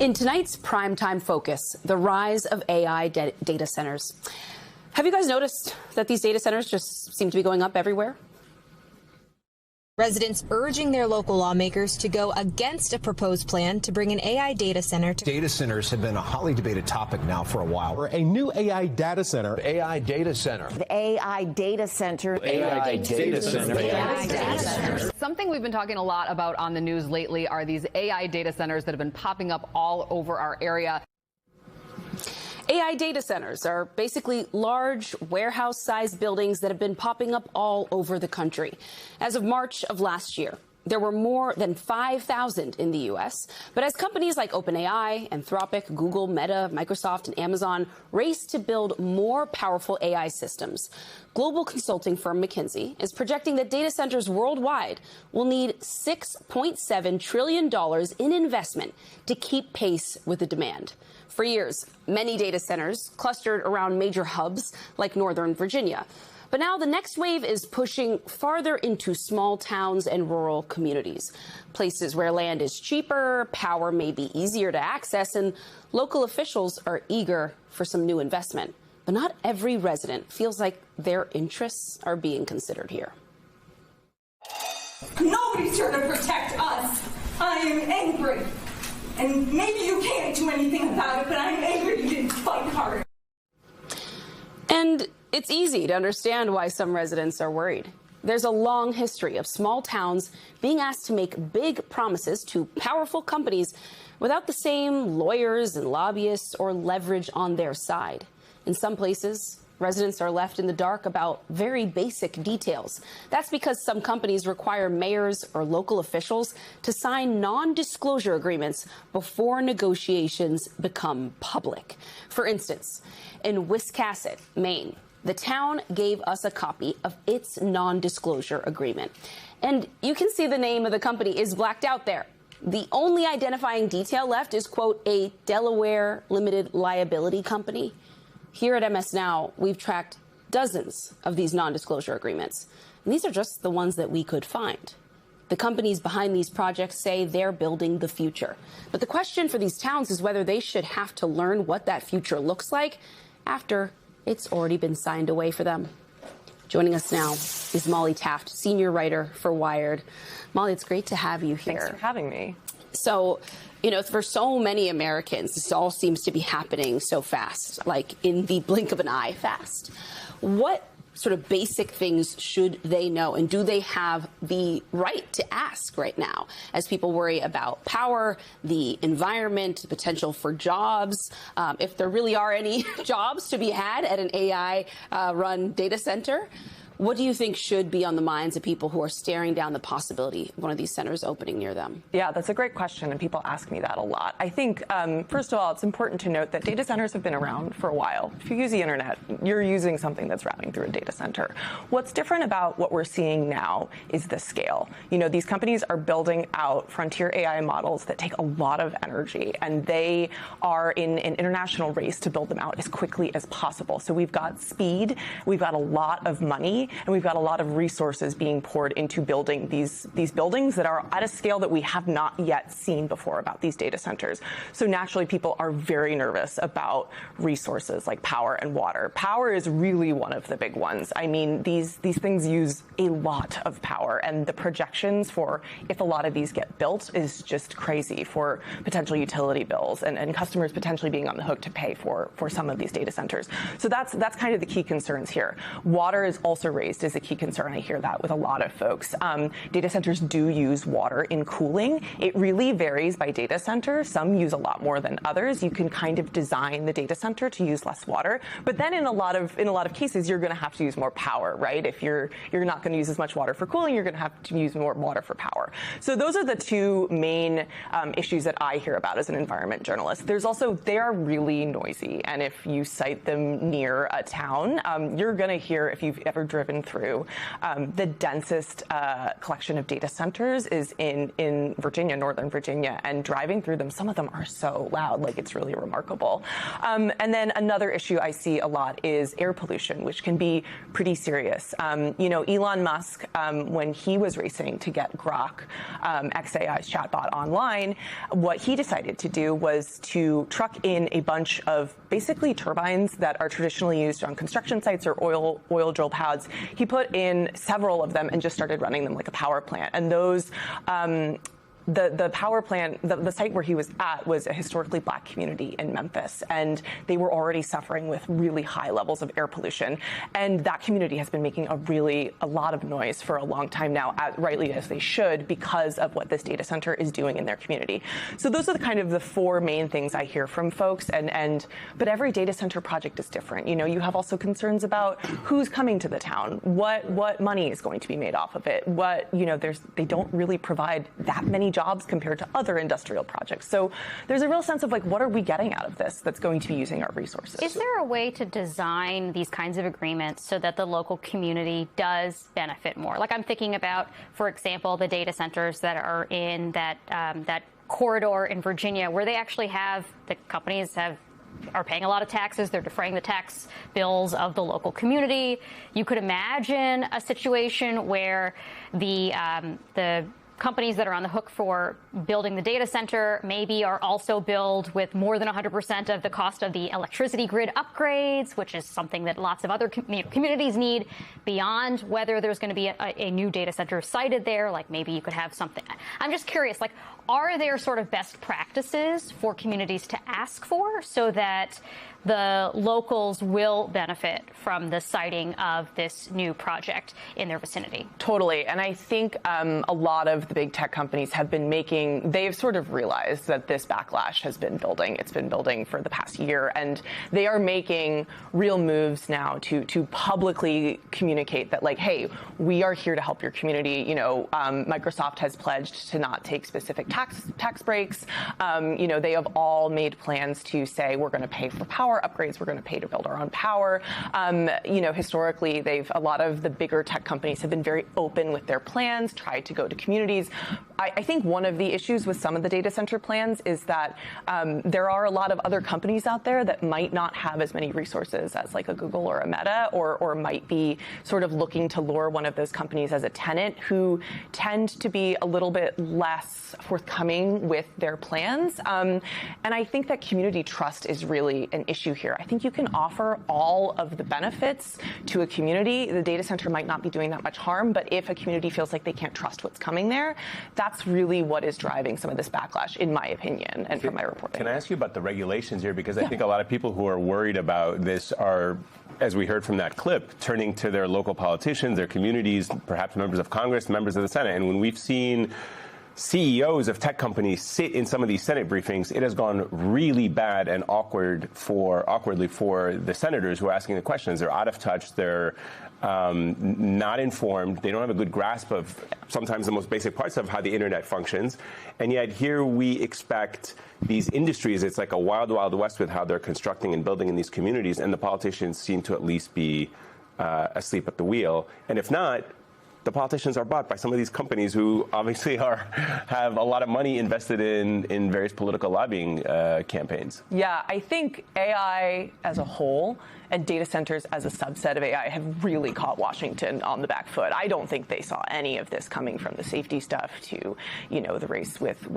In tonight's primetime focus, the rise of AI data centers. Have you guys noticed that these data centers just seem to be going up everywhere? Residents urging their local lawmakers to go against a proposed plan to bring an AI data center to. Data centers have been a hotly debated topic now for a while. A new AI data center. AI data center. The AI data center. AI data center. AI data center. Something we've been talking a lot about on the news lately are these AI data centers that have been popping up all over our area. AI data centers are basically large warehouse-sized buildings that have been popping up all over the country. As of March of last year, there were more than 5,000 in the U.S. But as companies like OpenAI, Anthropic, Google, Meta, Microsoft, and Amazon race to build more powerful AI systems, global consulting firm McKinsey is projecting that data centers worldwide will need $6.7 trillion in investment to keep pace with the demand. For years, many data centers clustered around major hubs like Northern Virginia. But now the next wave is pushing farther into small towns and rural communities, places where land is cheaper, power may be easier to access, and local officials are eager for some new investment. But not every resident feels like their interests are being considered here. Nobody's here to protect us. I am angry. And maybe you can't do anything about it, but I'm angry you didn't fight hard. And it's easy to understand why some residents are worried. There's a long history of small towns being asked to make big promises to powerful companies without the same lawyers and lobbyists or leverage on their side. In some places, residents are left in the dark about very basic details. That's because some companies require mayors or local officials to sign non-disclosure agreements before negotiations become public. For instance, in Wiscasset, Maine, the town gave us a copy of its non-disclosure agreement. And you can see the name of the company is blacked out there. The only identifying detail left is, quote, a Delaware limited liability company. Here at MS Now, we've tracked dozens of these non-disclosure agreements. And these are just the ones that we could find. The companies behind these projects say they're building the future. But the question for these towns is whether they should have to learn what that future looks like after it's already been signed away for them. Joining us now is Molly Taft, senior writer for Wired. Molly, it's great to have you here. Thanks for having me. So, you know, for so many Americans, this all seems to be happening so fast, like in the blink of an eye fast. What sort of basic things should they know, and do they have the right to ask right now as people worry about power, the environment, the potential for jobs, if there really are any jobs to be had at an AI-run data center? What do you think should be on the minds of people who are staring down the possibility of one of these centers opening near them? Yeah, that's a great question, and people ask me that a lot. I think, first of all, it's important to note that data centers have been around for a while. If you use the internet, you're using something that's routing through a data center. What's different about what we're seeing now is the scale. You know, these companies are building out frontier AI models that take a lot of energy, and they are in an international race to build them out as quickly as possible. So we've got speed, we've got a lot of money, and we've got a lot of resources being poured into building these buildings that are at a scale that we have not yet seen before about these data centers. So naturally, people are very nervous about resources like power and water. Power is really one of the big ones. I mean, these things use a lot of power, and the projections for if a lot of these get built is just crazy for potential utility bills and customers potentially being on the hook to pay for some of these data centers. So that's kind of the key concerns here. Water is also raised as a key concern. I hear that with a lot of folks. Data centers do use water in cooling. It really varies by data center. Some use a lot more than others. You can kind of design the data center to use less water, but then in a lot of cases, you're going to have to use more power, right? If you're not going to use as much water for cooling, you're going to have to use more water for power. So those are the two main issues that I hear about as an environment journalist. There's also, they are really noisy, and if you site them near a town, you're going to hear, if you've ever driven driven through the densest collection of data centers is in Virginia, Northern Virginia, and driving through them, some of them are so loud, like it's really remarkable. And then another issue I see a lot is air pollution, which can be pretty serious. Elon Musk, when he was racing to get Grok, xAI's chatbot, online, what he decided to do was to truck in a bunch of basically turbines that are traditionally used on construction sites or oil drill pads. He put in several of them and just started running them like a power plant. And those the power plant, the site where he was at was a historically black community in Memphis, and they were already suffering with really high levels of air pollution. And that community has been making a lot of noise for a long time now, rightly as they should, because of what this data center is doing in their community. So those are the four main things I hear from folks. But every data center project is different. You have also concerns about who's coming to the town, what money is going to be made off of it, they don't really provide that many jobs compared to other industrial projects. So there's a real sense of what are we getting out of this that's going to be using our resources? Is there a way to design these kinds of agreements so that the local community does benefit more? Like I'm thinking about, for example, the data centers that are in that corridor in Virginia, where they actually have, the companies are paying a lot of taxes. They're defraying the tax bills of the local community. You could imagine a situation where the companies that are on the hook for building the data center maybe are also billed with more than 100% of the cost of the electricity grid upgrades, which is something that lots of other communities need, beyond whether there's going to be a new data center sited there. Like maybe you could have something. I'm just curious, are there sort of best practices for communities to ask for so that the locals will benefit from the siting of this new project in their vicinity? Totally. And I think a lot of the big tech companies they've sort of realized that this backlash has been building. It's been building for the past year, and they are making real moves now to publicly communicate that, hey, we are here to help your community. Microsoft has pledged to not take specific tax breaks. They have all made plans to say, we're going to pay for power upgrades, we're going to pay to build our own power. Historically, a lot of the bigger tech companies have been very open with their plans, tried to go to communities. I think one of the issues with some of the data center plans is that there are a lot of other companies out there that might not have as many resources as a Google or a Meta, or might be sort of looking to lure one of those companies as a tenant, who tend to be a little bit less forthcoming with their plans. And I think that community trust is really an issue here. I think you can offer all of the benefits to a community. The data center might not be doing that much harm, but if a community feels like they can't trust what's coming there, that's really what is driving some of this backlash, in my opinion, and from my reporting. Can I ask you about the regulations here? Because I think a lot of people who are worried about this are, as we heard from that clip, turning to their local politicians, their communities, perhaps members of Congress, members of the Senate. And when we've seen CEOs of tech companies sit in some of these Senate briefings, it has gone really bad and awkwardly for the senators who are asking the questions. They're out of touch. They're not informed. They don't have a good grasp of sometimes the most basic parts of how the internet functions. And yet here we expect these industries, it's like a wild, wild west with how they're constructing and building in these communities. And the politicians seem to at least be asleep at the wheel. And if not, the politicians are bought by some of these companies who obviously have a lot of money invested in various political lobbying campaigns. Yeah, I think AI as a whole and data centers as a subset of AI have really caught Washington on the back foot. I don't think they saw any of this coming, from the safety stuff to, the race with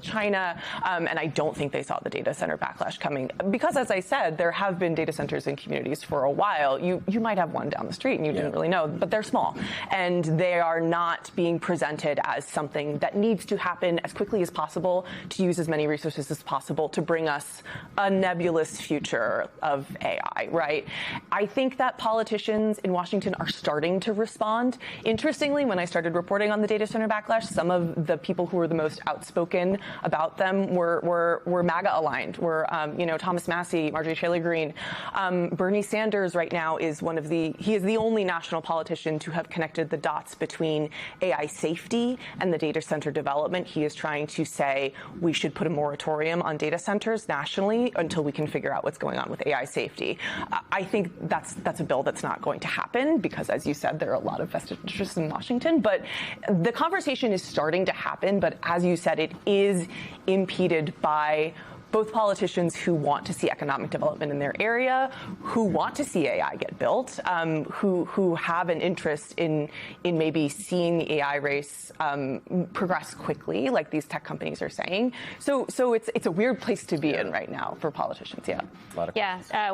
China, and I don't think they saw the data center backlash coming, because, as I said, there have been data centers in communities for a while. You might have one down the street and you didn't really know, but they're small, and they are not being presented as something that needs to happen as quickly as possible to use as many resources as possible to bring us a nebulous future of AI. Right? I think that politicians in Washington are starting to respond. Interestingly, when I started reporting on the data center backlash, some of the people who were the most outspoken about them were MAGA aligned. Were Thomas Massie, Marjorie Taylor Greene, Bernie Sanders right now is he is the only national politician to have connected connected the dots between AI safety and the data center development. He is trying to say we should put a moratorium on data centers nationally until we can figure out what's going on with AI safety. I think that's a bill that's not going to happen because, as you said, there are a lot of vested interests in Washington. But the conversation is starting to happen. But as you said, it is impeded by both politicians who want to see economic development in their area, who want to see AI get built, who have an interest in maybe seeing the AI race progress quickly, like these tech companies are saying. So it's a weird place to be in right now for politicians.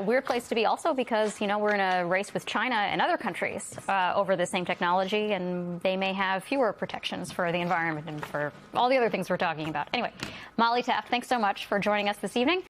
Weird place to be also because we're in a race with China and other countries over the same technology, and they may have fewer protections for the environment and for all the other things we're talking about. Anyway, Molly Taft, thanks so much for joining us this evening.